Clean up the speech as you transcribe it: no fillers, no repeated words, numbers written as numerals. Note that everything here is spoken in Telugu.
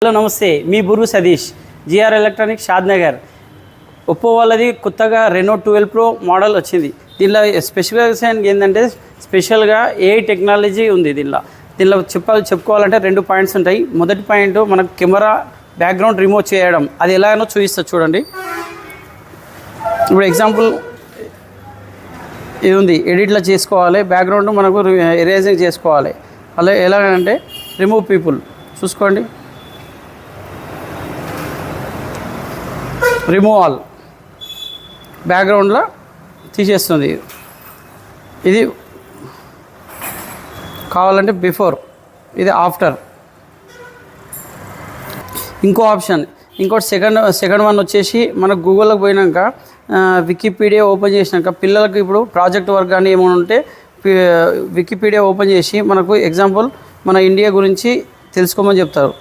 హలో నమస్తే, మీ Burru Satish, GR electronics Shadnagar. Oppo వాళ్ళది కొత్తగా రెనో 12 Pro మోడల్ వచ్చింది. దీనిలో స్పెసిఫికేషన్ ఏంటంటే స్పెషల్గా ఏఐ టెక్నాలజీ ఉంది. దీనిలో చెప్పుకోవాలంటే 2 పాయింట్స్ ఉంటాయి. మొదటి పాయింట్ మనకు కెమెరా బ్యాక్గ్రౌండ్ రిమూవ్ చేయడం. అది ఎలాగనో చూపిస్తా చూడండి. ఇప్పుడు ఎగ్జాంపుల్ ఇది ఉంది, ఎడిట్లో చేసుకోవాలి, బ్యాక్గ్రౌండ్ మనకు ఎరేజింగ్ చేసుకోవాలి. అలా ఎలాగంటే రిమూవ్ పీపుల్ చూసుకోండి, రిమూవ్ ఆల్, బ్యాక్గ్రౌండ్లో తీసేస్తుంది. ఇది కావాలంటే బిఫోర్, ఇది ఆఫ్టర్. ఇంకో ఆప్షన్, ఇంకోటి సెకండ్ వన్ వచ్చేసి మనకు గూగుల్లోకి పోయినాక వికీపీడియా ఓపెన్ చేసినాక పిల్లలకు ఇప్పుడు ప్రాజెక్ట్ వర్క్ కానీ ఏమైనా ఉంటే వికీపీడియా ఓపెన్ చేసి మనకు ఎగ్జాంపుల్ మన ఇండియా గురించి తెలుసుకోమని చెప్తారు.